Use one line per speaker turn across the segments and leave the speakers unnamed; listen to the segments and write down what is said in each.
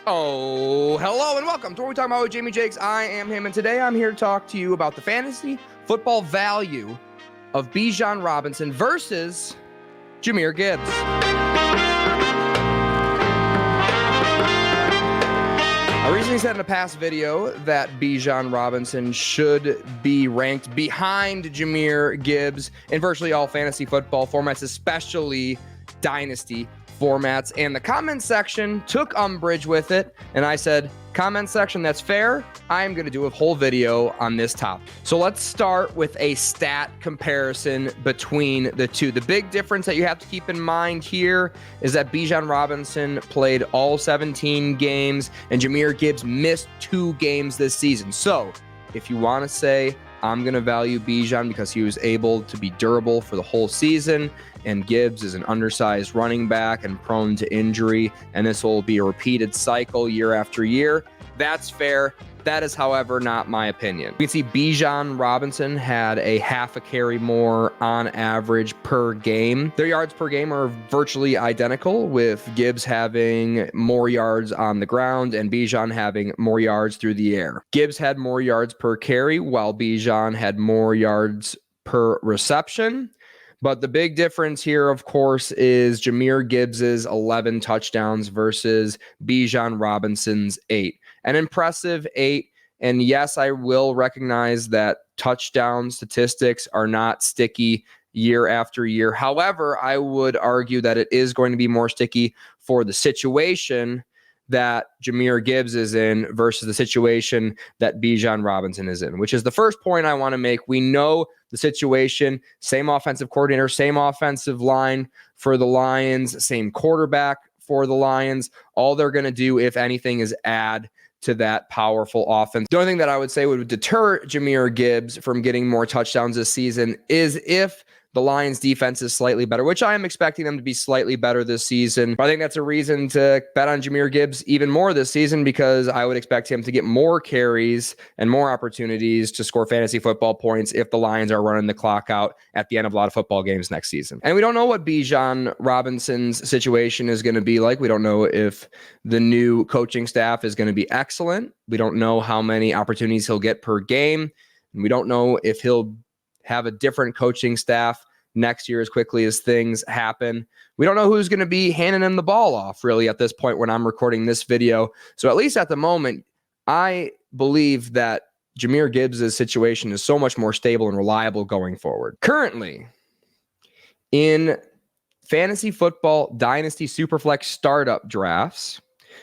Oh, hello and welcome to what we talking about with Jamie Jakes. I am him, and today I'm here to talk to you about the fantasy football value of Bijan Robinson versus Jahmyr Gibbs. I recently said in a past video that Bijan Robinson should be ranked behind Jahmyr Gibbs in virtually all fantasy football formats, especially Dynasty formats, and the comment section took umbrage with it, and I said, comment section, that's fair. I'm going to do a whole video on this topic. So let's start with a stat comparison between the two. The big difference that you have to keep in mind here is that Bijan Robinson played all 17 games, and Jahmyr Gibbs missed 2 games this season. So if you want to say, I'm going to value Bijan because he was able to be durable for the whole season, and Gibbs is an undersized running back and prone to injury, and this will be a repeated cycle year after year. That's fair. That is, however, not my opinion. You can see Bijan Robinson had a half a carry more on average per game. Their yards per game are virtually identical, with Gibbs having more yards on the ground and Bijan having more yards through the air. Gibbs had more yards per carry, while Bijan had more yards per reception. But the big difference here, of course, is Jahmyr Gibbs's 11 touchdowns versus Bijan Robinson's 8. An impressive 8. And yes, I will recognize that touchdown statistics are not sticky year after year. However, I would argue that it is going to be more sticky for the situation that Jahmyr Gibbs is in versus the situation that Bijan Robinson is in, which is the first point I want to make. We know the situation, same offensive coordinator, same offensive line for the Lions, same quarterback for the Lions. All they're going to do, if anything, is add to that powerful offense. The only thing that I would say would deter Jahmyr Gibbs from getting more touchdowns this season is if the Lions defense is slightly better, which I am expecting them to be slightly better this season. But I think that's a reason to bet on Jahmyr Gibbs even more this season, because I would expect him to get more carries and more opportunities to score fantasy football points if the Lions are running the clock out at the end of a lot of football games next season. And we don't know what Bijan Robinson's situation is going to be like. We don't know if the new coaching staff is going to be excellent. We don't know how many opportunities he'll get per game. And we don't know if he'll have a different coaching staff next year as quickly as things happen. We don't know who's going to be handing him the ball off really at this point when I'm recording this video. So at least at the moment, I believe that Jahmyr Gibbs' situation is so much more stable and reliable going forward. Currently, in fantasy football Dynasty Superflex startup drafts,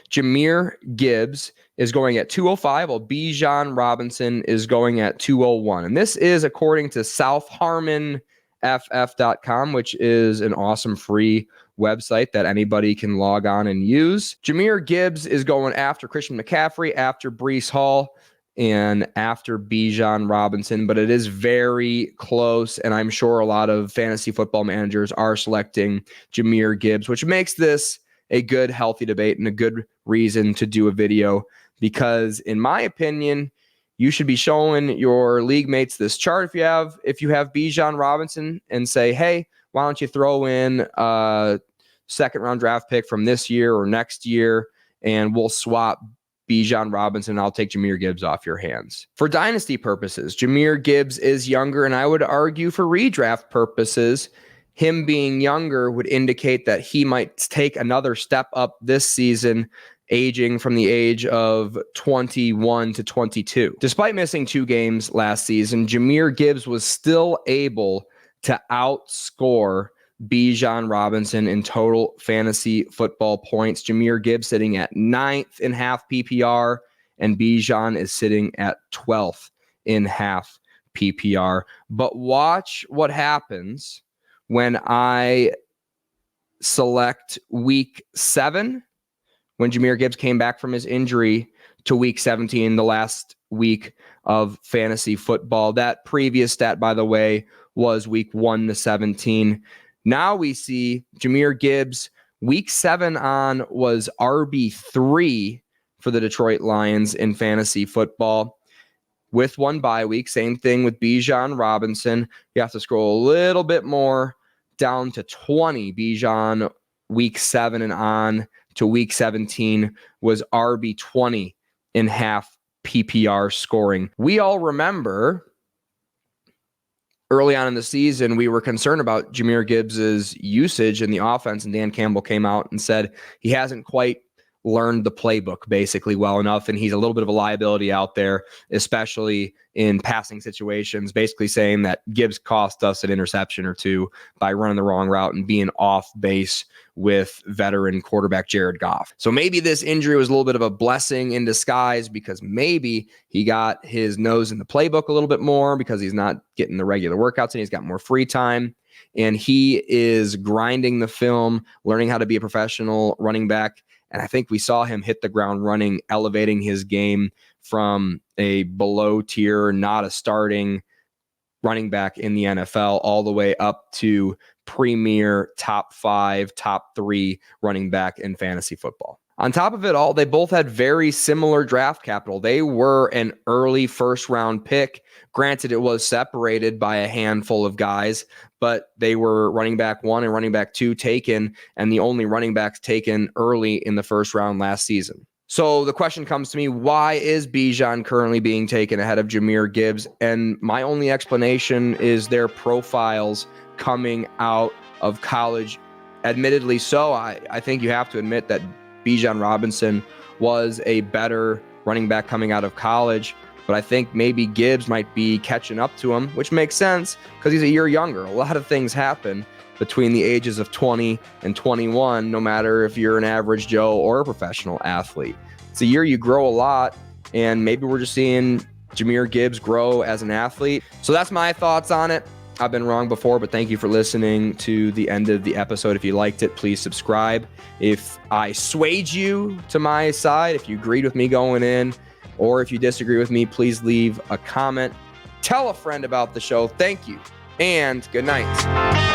Jahmyr Gibbs is going at 205, while Bijan Robinson is going at 201. And this is according to SouthHarmonFF.com, which is an awesome free website that anybody can log on and use. Jahmyr Gibbs is going after Christian McCaffrey, after Breece Hall, and after Bijan Robinson, but it is very close, and I'm sure a lot of fantasy football managers are selecting Jahmyr Gibbs, which makes this a good, healthy debate and a good reason to do a video, because in my opinion, you should be showing your league mates this chart if you have Bijan Robinson, and say, hey, why don't you throw in a second round draft pick from this year or next year, and we'll swap Bijan Robinson. I'll take Jahmyr Gibbs off your hands. For dynasty purposes, Jahmyr Gibbs is younger, and I would argue for redraft purposes, him being younger would indicate that he might take another step up this season, aging from the age of 21 to 22. Despite missing 2 games last season, Jahmyr Gibbs was still able to outscore Bijan Robinson in total fantasy football points. Jahmyr Gibbs sitting at 9th in half PPR, and Bijan is sitting at 12th in half PPR. But watch what happens when I select week 7, when Jahmyr Gibbs came back from his injury, to week 17, the last week of fantasy football. That previous stat, by the way, was week 1 to 17. Now we see Jahmyr Gibbs, week 7 on, was RB3 for the Detroit Lions in fantasy football, with 1 bye week. Same thing with Bijan Robinson. You have to scroll a little bit more down to 20. Bijan week 7 and on to week 17 was RB20 in half PPR scoring. We all remember early on in the season, we were concerned about Jahmyr Gibbs' usage in the offense, and Dan Campbell came out and said he hasn't quite learned the playbook basically well enough, and he's a little bit of a liability out there, especially in passing situations, basically saying that Gibbs cost us an interception or two by running the wrong route and being off base with veteran quarterback Jared Goff. So maybe this injury was a little bit of a blessing in disguise, because maybe he got his nose in the playbook a little bit more because he's not getting the regular workouts and he's got more free time. And he is grinding the film, learning how to be a professional running back. And I think we saw him hit the ground running, elevating his game from a below tier, not a starting running back in the NFL, all the way up to premier top 5, top 3 running back in fantasy football. On top of it all, they both had very similar draft capital. They were an early first-round pick. Granted, it was separated by a handful of guys, but they were running back 1 and running back 2 taken, and the only running backs taken early in the first round last season. So the question comes to me, why is Bijan currently being taken ahead of Jahmyr Gibbs? And my only explanation is their profiles coming out of college. Admittedly so, I think you have to admit that Bijan Robinson was a better running back coming out of college, but I think maybe Gibbs might be catching up to him, which makes sense because he's a year younger. A lot of things happen between the ages of 20 and 21, no matter if you're an average Joe or a professional athlete. It's a year you grow a lot, and maybe we're just seeing Jahmyr Gibbs grow as an athlete. So that's my thoughts on it. I've been wrong before, but thank you for listening to the end of the episode. If you liked it, please subscribe. If I swayed you to my side, if you agreed with me going in, or if you disagree with me, please leave a comment. Tell a friend about the show. Thank you, and good night.